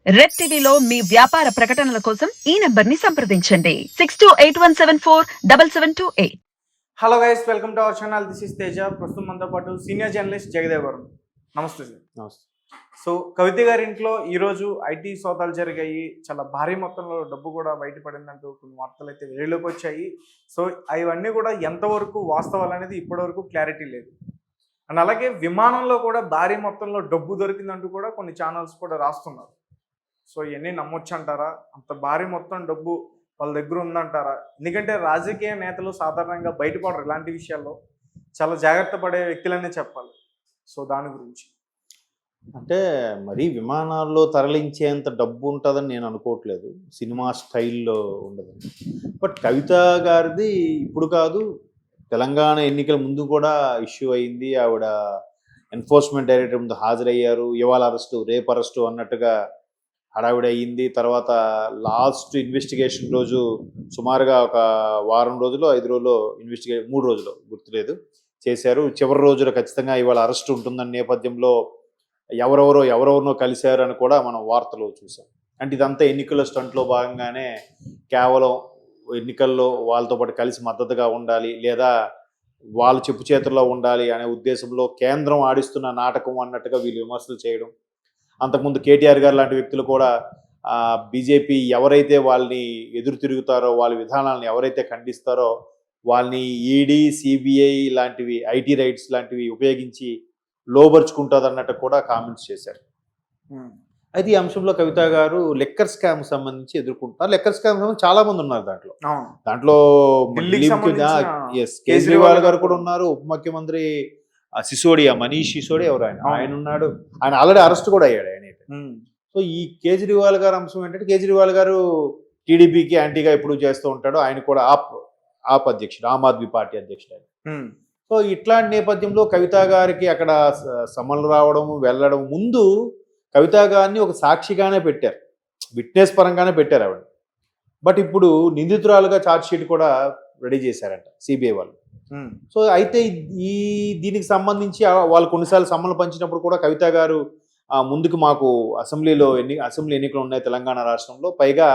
Red టీవీలో మీ వ్యాపార ప్రకటనల కోసం ఈ నంబర్ ని సంప్రదించండి 6281747728. Hello guys, welcome to our channel. This is Teja. ప్రస్తుతం మనతో పాటు సీనియర్ జర్నలిస్ట్ జగదేవ్ గారు. నమస్తే సార్. నమస్తే. సో కవిత గారి ఇంట్లో ఈరోజు ఐటీ సోదాలు జరిగాయి. చాలా భారీ మొత్తంలో డబ్బు కూడా బయటపడిందంటూ కొన్ని వార్తలు అయితే వెలుగులోకి వచ్చాయి. సో అవన్నీ కూడా ఎంతవరకు వాస్తవాలు అనేది ఇప్పటివరకు క్లారిటీ లేదు. అండ్ అలాగే విమానంలో కూడా భారీ మొత్తంలో డబ్బు దొరికిందంటూ కూడా కొన్ని ఛానల్స్ కూడా రాస్తున్నారు. సో ఇవన్నీ నమ్మొచ్చు అంటారా? అంత భారీ మొత్తం డబ్బు వాళ్ళ దగ్గర ఉందంటారా? ఎందుకంటే రాజకీయ నేతలు సాధారణంగా బయటపడరు ఇలాంటి విషయాల్లో. చాలా జాగ్రత్త పడే వ్యక్తులనే చెప్పాలి. సో దాని గురించి అంటే మరీ విమానాల్లో తరలించేంత డబ్బు ఉంటుందని నేను అనుకోవట్లేదు. సినిమా స్టైల్లో ఉండదు. బట్ కవిత గారిది ఇప్పుడు కాదు, తెలంగాణ ఎన్నికల ముందు కూడా ఇష్యూ అయింది. ఆవిడ ఎన్ఫోర్స్మెంట్ డైరెక్టర్ ముందు హాజరయ్యారు. ఇవాళ అరెస్టు, రేపు అరెస్టు అన్నట్టుగా హడావిడి అయ్యింది. తర్వాత లాస్ట్ ఇన్వెస్టిగేషన్ రోజు సుమారుగా ఒక వారం రోజులు 5 రోజులు 3 రోజులు గుర్తులేదు చేశారు. చివరి రోజున ఖచ్చితంగా ఇవాళ అరెస్ట్ ఉంటుందన్న నేపథ్యంలో ఎవరెవరినో కలిశారు అని కూడా మనం వార్తలు చూసాం. అంటే ఇదంతా ఎన్నికల స్టంట్లో భాగంగానే కేవలం ఎన్నికల్లో వాళ్ళతో పాటు కలిసి మద్దతుగా ఉండాలి, లేదా వాళ్ళు చెప్పు చేతుల్లో ఉండాలి అనే ఉద్దేశంలో కేంద్రం ఆడిస్తున్న నాటకం అన్నట్టుగా వీళ్ళు విమర్శలు చేయడం. అంతకుముందు కేటీఆర్ గారు లాంటి వ్యక్తులు కూడా బీజేపీ ఎవరైతే వాళ్ళని ఎదురు తిరుగుతారో, వాళ్ళ విధానాలను ఎవరైతే ఖండిస్తారో వాళ్ళని ఈడీ, సిబిఐ లాంటివి, ఐటీ రైట్స్ లాంటివి ఉపయోగించి లోబర్చుకుంటుంది అన్నట్టు కూడా కామెంట్స్ చేశారు. అయితే ఈ అంశంలో కవిత గారు లెక్కర్ స్కామ్ సంబంధించి ఎదుర్కొంటున్నారు. లెక్కర్ స్కామ్ సంబంధించి చాలా మంది ఉన్నారు దాంట్లో కేజ్రీవాల్ గారు కూడా ఉన్నారు. ఉప ముఖ్యమంత్రి సిసోడియా, మనీష్ సిసోడియా ఎవరు ఆయన ఉన్నాడు. ఆయన ఆల్రెడీ అరెస్ట్ కూడా అయ్యాడు ఆయన. సో ఈ కేజ్రీవాల్ గారు అంశం ఏంటంటే, కేజ్రీవాల్ గారు టీడీపీకి యాంటీగా ఎప్పుడు చేస్తూ ఉంటాడు. ఆయన కూడా ఆప్ అధ్యక్షుడు, ఆమ్ ఆద్మీ పార్టీ అధ్యక్షుడు ఆయన. సో ఇట్లాంటి నేపథ్యంలో కవిత గారికి అక్కడ సమన్లు రావడం, వెళ్ళడం, ముందు కవిత గారిని ఒక సాక్షిగానే పెట్టారు, విట్నెస్ పరంగానే పెట్టారు ఆవిడ. బట్ ఇప్పుడు నిందితురాలుగా ఛార్జ్ షీట్ కూడా రెడీ చేశారంట సిబిఐ వాళ్ళు. సో అయితే దీనికి సంబంధించి వాళ్ళు కొన్నిసార్లు సమ్మలు పంచినప్పుడు కూడా కవిత గారు ముందుకు మాకు అసెంబ్లీ ఎన్నికలు ఉన్నాయి తెలంగాణ రాష్ట్రంలో, పైగా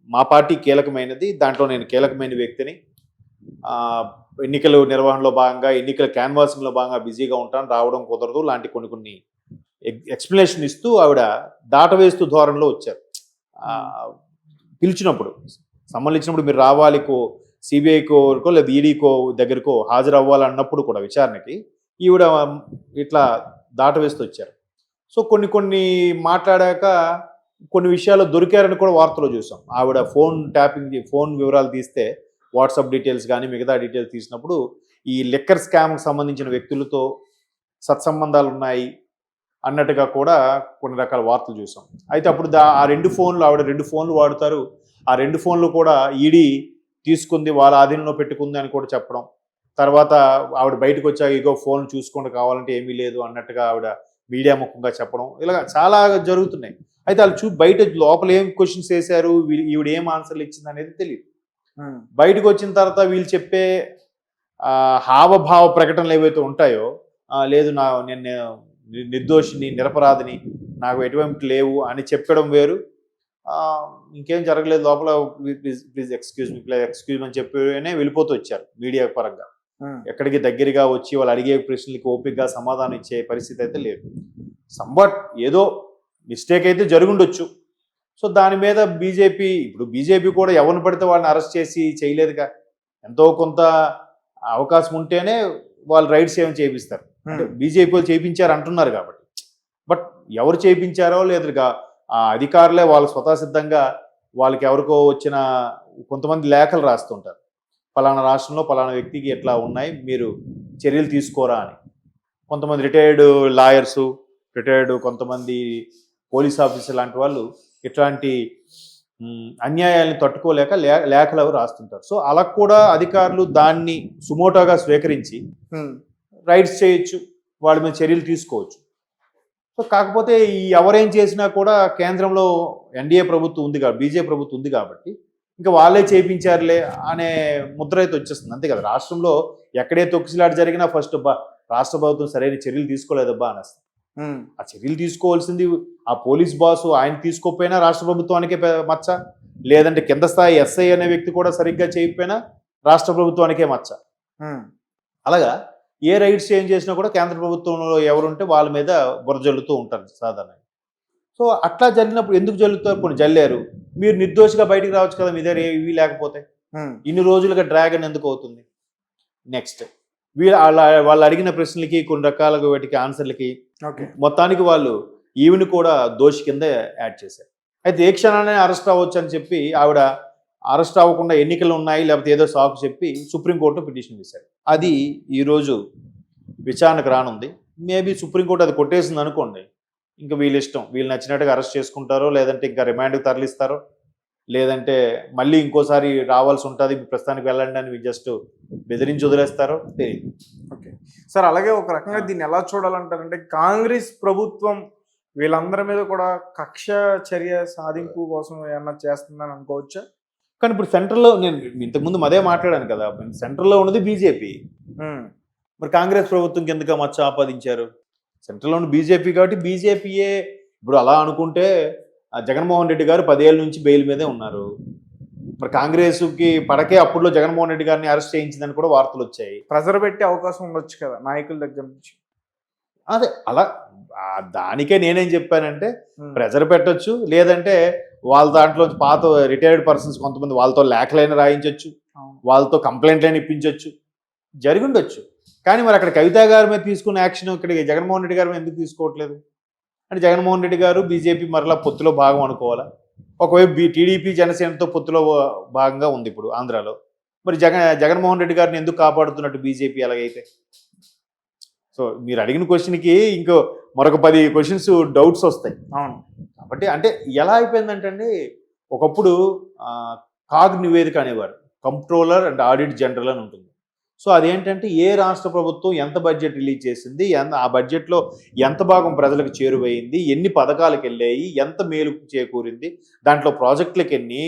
మా పార్టీ కీలకమైనది, దాంట్లో నేను కీలకమైన వ్యక్తిని, ఎన్నికల నిర్వహణలో భాగంగా, ఎన్నికల క్యాన్వాసింగ్లో భాగంగా బిజీగా ఉంటాను, రావడం కుదరదు లాంటి కొన్ని ఎక్స్ప్లెనేషన్ ఇస్తూ ఆవిడ దాటవేస్తూ ధోరణిలో వచ్చారు. పిలిచినప్పుడు, సమ్మలు ఇచ్చినప్పుడు మీరు రావాలి సిబిఐకో లేదా ఈడీకో దగ్గరకో హాజరు అవ్వాలన్నప్పుడు కూడా విచారణకి ఈవిడ ఇట్లా దాటవేస్తూ వచ్చారు. సో కొన్ని మాట్లాడాక కొన్ని విషయాలు దొరికారని కూడా వార్తలో చూసాం. ఆవిడ ఫోన్ వివరాలు తీస్తే, వాట్సాప్ డీటెయిల్స్ కానీ మిగతా డీటెయిల్స్ తీసినప్పుడు ఈ లిక్కర్ స్కామ్కి సంబంధించిన వ్యక్తులతో సత్సంబంధాలు ఉన్నాయి అన్నట్టుగా కూడా కొన్ని రకాల వార్తలు చూసాం. అయితే అప్పుడు ఆవిడ 2 ఫోన్లు వాడుతారు. ఆ 2 ఫోన్లు కూడా ఈడీ తీసుకుంది, వాళ్ళ ఆధీనంలో పెట్టుకుంది అని కూడా చెప్పడం. తర్వాత ఆవిడ బయటకు వచ్చాక ఇగో ఫోన్ చూసుకోండి, కావాలంటే ఏమీ లేదు అన్నట్టుగా ఆవిడ మీడియా ముఖంగా చెప్పడం, ఇలా చాలా జరుగుతున్నాయి. అయితే వాళ్ళు బయట లోపల ఏం క్వశ్చన్స్ వేశారు, ఈవిడ ఏం ఆన్సర్లు ఇచ్చింది అనేది తెలియదు. బయటకు వచ్చిన తర్వాత వీళ్ళు చెప్పే హావభావ ప్రకటనలు ఏవైతే ఉంటాయో, లేదు నేను నిర్దోషిని, నిరపరాధిని, నాకు ఎటువంటి లేవు అని చెప్పడం వేరు, ఇంకేం జరగలేదు లోపల, ప్లీజ్ ఎక్స్క్యూజ్ మీ అని చెప్పినే వెళ్ళిపోతూ వచ్చారు మీడియా పరంగా. ఎక్కడికి దగ్గరగా వచ్చి వాళ్ళు అడిగే ప్రశ్నలకి ఓపికగా సమాధానం ఇచ్చే పరిస్థితి అయితే లేదు. సంబట్ ఏదో మిస్టేక్ అయితే జరుగుండొచ్చు. సో దాని మీద బీజేపీ కూడా ఎవరిని పడితే వాళ్ళని అరెస్ట్ చేసి చేయలేదుగా. ఎంతో కొంత అవకాశం ఉంటేనే వాళ్ళు రైడ్స్ ఏమి చేయిస్తారు. అంటే బీజేపీ వాళ్ళు చేయించారు అంటున్నారు కాబట్టి. బట్ ఎవరు చేయించారో లేదు, అధికారులే వాళ్ళు స్వతసిద్ధంగా వాళ్ళకి ఎవరికో వచ్చిన కొంతమంది లేఖలు రాస్తుంటారు, పలానా రాష్ట్రంలో పలానా వ్యక్తికి ఎట్లా ఉన్నాయి, మీరు చర్యలు తీసుకోరా అని. కొంతమంది రిటైర్డ్ లాయర్సు, కొంతమంది పోలీస్ ఆఫీసర్ లాంటి వాళ్ళు ఇట్లాంటి అన్యాయాలను తట్టుకోలేక లేఖలు అవి రాస్తుంటారు. సో అలా కూడా అధికారులు దాన్ని సుమోటోగా స్వీకరించి రైడ్స్ చేయొచ్చు, వాళ్ళ మీద చర్యలు తీసుకోవచ్చు. సో కాకపోతే ఎవరేం చేసినా కూడా కేంద్రంలో ఎన్డీఏ ప్రభుత్వం ఉంది కాబట్టి, బీజేపీ ప్రభుత్వం ఉంది కాబట్టి ఇంకా వాళ్ళే చేయించారులే అనే ముద్ర అయితే వచ్చేస్తుంది, అంతే కదా. రాష్ట్రంలో ఎక్కడే తొక్కిసలాట జరిగినా ఫస్ట్ రాష్ట్ర ప్రభుత్వం సరైన చర్యలు తీసుకోలేదబ్బా అనేస్తుంది. ఆ చర్యలు తీసుకోవాల్సింది ఆ పోలీస్ బాసు ఆయన తీసుకోకపోయినా రాష్ట్ర ప్రభుత్వానికే మచ్చ, లేదంటే కింద స్థాయి ఎస్ఐ అనే వ్యక్తి కూడా సరిగ్గా చేయకపోయినా రాష్ట్ర ప్రభుత్వానికే మచ్చ. అలాగా ఏ రైట్స్ చేంజ్ చేసినా కూడా కేంద్ర ప్రభుత్వంలో ఎవరుంటే వాళ్ళ మీద బురద జల్లుతూ ఉంటారు సాధారణంగా. సో అట్లా జల్లినప్పుడు ఎందుకు జల్లుతారు? ఇప్పుడు జల్లారు, మీరు నిర్దోషిగా బయటికి రావచ్చు కదా మీ దగ్గర ఇవి లేకపోతే. ఇన్ని రోజులుగా డ్రాగన్ ఎందుకు అవుతుంది? నెక్స్ట్ వాళ్ళు అడిగిన ప్రశ్నలకి కొన్ని రకాలుగా వాటికి ఆన్సర్లకి మొత్తానికి వాళ్ళు ఈవిని కూడా దోషి కింద యాడ్ చేశారు. అయితే ఏ క్షణాన్ని అరెస్ట్ అవ్వచ్చు అని చెప్పి ఆవిడ అరెస్ట్ అవ్వకుండా ఎన్నికలు ఉన్నాయి లేకపోతే ఏదో సాకు చెప్పి సుప్రీంకోర్టు పిటిషన్ వేశారు. అది ఈరోజు విచారణకు రానుంది. మేబీ సుప్రీంకోర్టు అది కొట్టేసింది అనుకోండి, ఇంకా వీళ్ళ ఇష్టం, వీళ్ళు నచ్చినట్టుగా అరెస్ట్ చేసుకుంటారో లేదంటే ఇంకా రిమాండ్కి తరలిస్తారో లేదంటే మళ్ళీ ఇంకోసారి రావాల్సి ఉంటుంది ప్రస్తుతానికి వెళ్ళండి అని జస్ట్ బెదిరించి వదిలేస్తారో తెలియదు. ఓకే సార్, అలాగే ఒక రకంగా దీన్ని ఎలా చూడాలంటారంటే కాంగ్రెస్ ప్రభుత్వం వీళ్ళందరి మీద కూడా కక్ష చర్య సాధింపు కోసం ఏమన్నా చేస్తుందని అనుకోవచ్చా? కానీ ఇప్పుడు సెంట్రల్లో నేను ఇంతకుముందు అదే మాట్లాడాను కదా, సెంట్రల్లో ఉన్నది బీజేపీ, మరి కాంగ్రెస్ ప్రభుత్వం కిందగా మచ్చ ఆపాదించారు. సెంట్రల్లో ఉన్న బీజేపీ కాబట్టి బీజేపీయే ఇప్పుడు అలా అనుకుంటే జగన్మోహన్ రెడ్డి గారు 10 ఏళ్ళ నుంచి బెయిల్ మీదే ఉన్నారు. మరి కాంగ్రెస్కి పడకే అప్పుడులో జగన్మోహన్ రెడ్డి గారిని అరెస్ట్ చేయించిందని కూడా వార్తలు వచ్చాయి. ప్రెజర్ పెట్టే అవకాశం ఉండొచ్చు కదా నాయకుల దగ్గర నుంచి. అదే అలా దానికే నేనేం చెప్పానంటే ప్రెజర్ పెట్టొచ్చు, లేదంటే వాళ్ళ దాంట్లో పాత రిటైర్డ్ పర్సన్స్ కొంతమంది వాళ్ళతో లేఖలైనా రాయించవచ్చు, వాళ్ళతో కంప్లైంట్లైనా ఇప్పించవచ్చు, జరిగి ఉండొచ్చు. కానీ మరి అక్కడ కవిత గారి మీద తీసుకున్న యాక్షన్ ఇక్కడ జగన్మోహన్ రెడ్డి గారి మీద ఎందుకు తీసుకోవట్లేదు? అంటే జగన్మోహన్ రెడ్డి గారు బీజేపీ మరలా పొత్తులో భాగం అనుకోవాలా? ఒకవైపు టీడీపీ జనసేనతో పొత్తులో భాగంగా ఉంది ఇప్పుడు ఆంధ్రాలో. మరి జగన్మోహన్ రెడ్డి గారిని ఎందుకు కాపాడుతున్నట్టు బీజేపీ అలాగైతే? సో మీరు అడిగిన క్వశ్చన్కి ఇంకో మరొక 10 క్వశ్చన్స్ డౌట్స్ వస్తాయి. అవును, కాబట్టి అంటే ఎలా అయిపోయిందంటే అండి, ఒకప్పుడు కాగ్ నివేదిక అనేవారు, కంప్ట్రోలర్ అండ్ ఆడిట్ జనరల్ అని ఉంటుంది. సో అదేంటంటే ఏ రాష్ట్ర ప్రభుత్వం ఎంత బడ్జెట్ రిలీజ్ చేసింది, ఆ బడ్జెట్లో ఎంత భాగం ప్రజలకు చేరువైంది, ఎన్ని పథకాలకు వెళ్ళాయి, ఎంత మేలు చేకూరింది, దాంట్లో ప్రాజెక్టులకు ఎన్ని,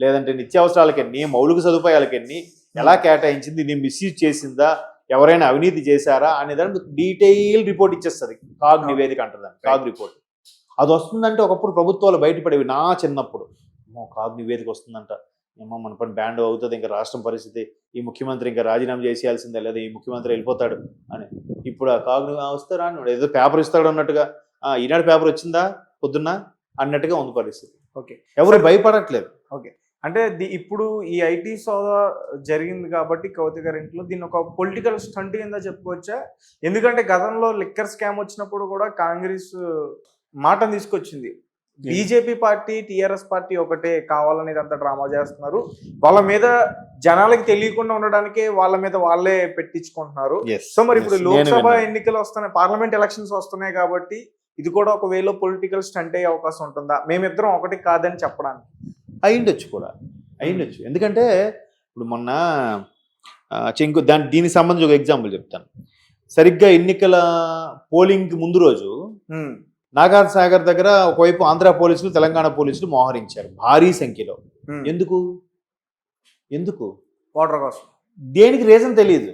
లేదంటే నిత్యావసరాలకు ఎన్ని, మౌలిక సదుపాయాలకు ఎన్ని, ఎలా కేటాయించింది, ఇది మిస్యూజ్ చేసిందా, ఎవరైనా అవినీతి చేశారా అనే దానికి డీటెయిల్ రిపోర్ట్ ఇచ్చేస్తుంది. కాగ్ నివేదిక అంటారు దాన్ని, కాగ్ రిపోర్ట్. అది వస్తుందంటే ఒకప్పుడు ప్రభుత్వాలు బయటపడేవి. నా చిన్నప్పుడు కాగ్ నివేదిక వస్తుందంట, ఏమో మన పని బ్యాండ్ అవుతుంది, ఇంకా రాష్ట్రం పరిస్థితి, ఈ ముఖ్యమంత్రి ఇంకా రాజీనామా చేసేయాల్సిందే, లేదా ఈ ముఖ్యమంత్రి వెళ్ళిపోతాడు అని. ఇప్పుడు ఆ కాగ్ వస్తే రాను ఏదో పేపర్ ఇస్తాడు అన్నట్టుగా, ఈనాడు పేపర్ వచ్చిందా పొద్దున్న అన్నట్టుగా ఉంది పరిస్థితి. ఓకే, ఎవరు భయపడట్లేదు. ఓకే, అంటే ఇప్పుడు ఈ ఐటీ సోదా జరిగింది కాబట్టి కవిత గారి ఇంట్లో దీన్ని ఒక పొలిటికల్ స్టంట్ కింద చెప్పుకోవచ్చా? ఎందుకంటే గతంలో లిక్కర్ స్కామ్ వచ్చినప్పుడు కూడా కాంగ్రెస్ మాటను తీసుకొచ్చింది, బీజేపీ పార్టీ టీఆర్ఎస్ పార్టీ ఒకటే, కావాలనేది అంత డ్రామా చేస్తున్నారు, వాళ్ళ మీద జనాలకి తెలియకుండా ఉండడానికే వాళ్ళ మీద వాళ్ళే పెట్టించుకుంటున్నారు. సో మరి ఇప్పుడు లోక్సభ ఎన్నికలు వస్తున్నాయి, పార్లమెంట్ ఎలక్షన్స్ వస్తున్నాయి కాబట్టి ఇది కూడా ఒక వేలో పొలిటికల్ స్టంట్ అయ్యే అవకాశం ఉంటుందా, మేమిద్దరం ఒకటి కాదని చెప్పడానికి? అయ్యుండొచ్చు కూడా, అయ్యుండొచ్చు. ఎందుకంటే ఇప్పుడు మొన్న దీనికి సంబంధించి ఒక ఎగ్జాంపుల్ చెప్తాను. సరిగ్గా ఎన్నికల పోలింగ్ ముందు రోజు నాగార్ సాగర్ దగ్గర ఒకవైపు ఆంధ్ర పోలీసులు తెలంగాణ పోలీసులు మోహరించారు భారీ సంఖ్యలో. ఎందుకు వాటర్ కోసం, దేనికి రీజన్ తెలియదు.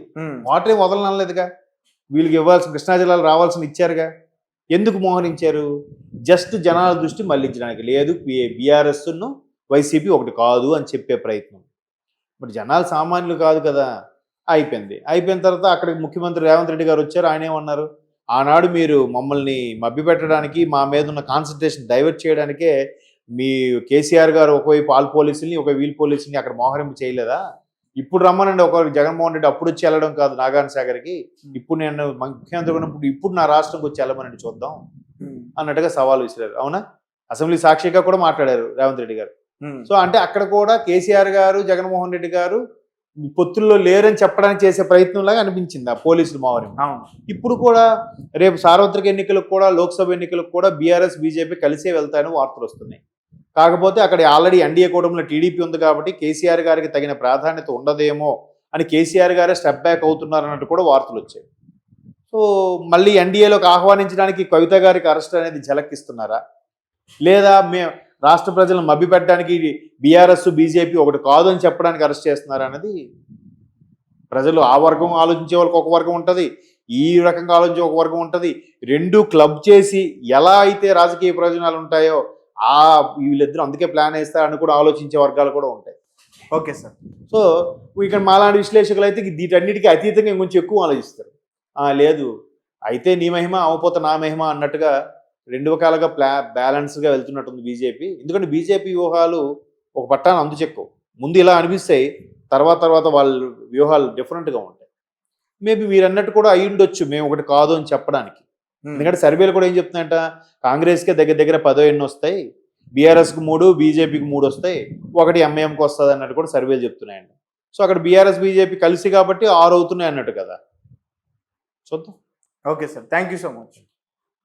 వాటర్ ఏం వదలనలేదుగా, వీళ్ళకి ఇవ్వాల్సిన కృష్ణా జిల్లాలో రావాల్సిన ఇచ్చారుగా. ఎందుకు మోహరించారు? జస్ట్ జనాల దృష్టి మళ్లించడానికి. లేదు బీఆర్ఎస్ను వైసీపీ ఒకటి కాదు అని చెప్పే ప్రయత్నం. ఇప్పుడు జనాలు సామాన్యులు కాదు కదా. అయిపోయిన తర్వాత అక్కడికి ముఖ్యమంత్రి రేవంత్ రెడ్డి గారు వచ్చారు. ఆయన ఏమన్నారు, ఆనాడు మీరు మమ్మల్ని మభ్యపెట్టడానికి, మా మీద ఉన్న కాన్సన్ట్రేషన్ డైవర్ట్ చేయడానికే మీ కేసీఆర్ గారు ఒకవైపు ఆల్ పోలీసుల్ని ఒక వీల్ పోలీసుల్ని అక్కడ మోహరింపు చేయలేదా? ఇప్పుడు రమ్మనండి, ఒక జగన్మోహన్ రెడ్డి అప్పుడు వచ్చి వెళ్ళడం కాదు నాగార్జున సాగర్కి, ఇప్పుడు నేను ముఖ్యమంత్రి ఉన్నప్పుడు ఇప్పుడు నా రాష్ట్రంకి వచ్చి వెళ్ళమనండి చూద్దాం అన్నట్టుగా సవాల్ విసిరారు. అవునా? అసెంబ్లీ సాక్షిగా కూడా మాట్లాడారు రేవంత్ రెడ్డి గారు. సో అంటే అక్కడ కూడా కేసీఆర్ గారు జగన్మోహన్ రెడ్డి గారు పొత్తుల్లో లేరని చెప్పడానికి చేసే ప్రయత్నంలాగా అనిపించింది ఆ పోలీసులు మోహరింపు. ఇప్పుడు కూడా రేపు సార్వత్రిక ఎన్నికలకు కూడా, లోక్సభ ఎన్నికలకు కూడా బీఆర్ఎస్ బీజేపీ కలిసే వెళ్తాయని వార్తలు వస్తున్నాయి. కాకపోతే అక్కడ ఆల్రెడీ ఎన్డీఏ కూటమిలో టీడీపీ ఉంది కాబట్టి కేసీఆర్ గారికి తగిన ప్రాధాన్యత ఉండదేమో అని కేసీఆర్ గారే స్టెప్ బ్యాక్ అవుతున్నారు అన్నట్టు కూడా వార్తలు వచ్చాయి. సో మళ్ళీ ఎన్డీఏలోకి ఆహ్వానించడానికి కవిత గారికి అరెస్ట్ అనేది ఝలక్కిస్తున్నారా, లేదా రాష్ట్ర ప్రజలను మభ్యపెట్టడానికి బీఆర్ఎస్ బీజేపీ ఒకటి కాదు అని చెప్పడానికి అరెస్ట్ చేస్తున్నారా అనేది ప్రజలు, ఆ వర్గం ఆలోచించే వాళ్ళకి ఒక వర్గం ఉంటుంది, ఈ రకంగా ఆలోచించే ఒక వర్గం ఉంటుంది. రెండు క్లబ్ చేసి ఎలా అయితే రాజకీయ ప్రయోజనాలు ఉంటాయో వీళ్ళిద్దరూ అందుకే ప్లాన్ వేస్తారని కూడా ఆలోచించే వర్గాలు కూడా ఉంటాయి. Okay sir. సో ఇక్కడ మాలాంటి విశ్లేషకులు అయితే వీటన్నిటికీ అతీతంగా ఇంకొంచెం ఎక్కువ ఆలోచిస్తారు. లేదు అయితే నీ మహిమ అవపోతే నా మహిమ అన్నట్టుగా రెండు రకాలుగా బ్యాలెన్స్గా వెళ్తున్నట్టుంది బీజేపీ. ఎందుకంటే బీజేపీ వ్యూహాలు ఒక పట్టాన అందుచెక్కవు. ముందు ఇలా అనిపిస్తాయి, తర్వాత వాళ్ళ వ్యూహాలు డిఫరెంట్గా ఉంటాయి. మేబీ మీరు అన్నట్టు కూడా అయి ఉండొచ్చు మేము ఒకటి కాదు అని చెప్పడానికి. ఎందుకంటే సర్వేలు కూడా ఏం చెప్తున్నాయంట, కాంగ్రెస్కే దగ్గర 10 వస్తాయి, బీఆర్ఎస్కి 3, బీజేపీకి 3 వస్తాయి, 1 ఎంఐఎంకి వస్తుంది అన్నట్టు కూడా సర్వేలు చెప్తున్నాయండి. సో అక్కడ బీఆర్ఎస్ బీజేపీ కలిసి కాబట్టి 6 అవుతున్నాయి అన్నట్టు కదా. చూద్దాం. Okay sir, thank you so much.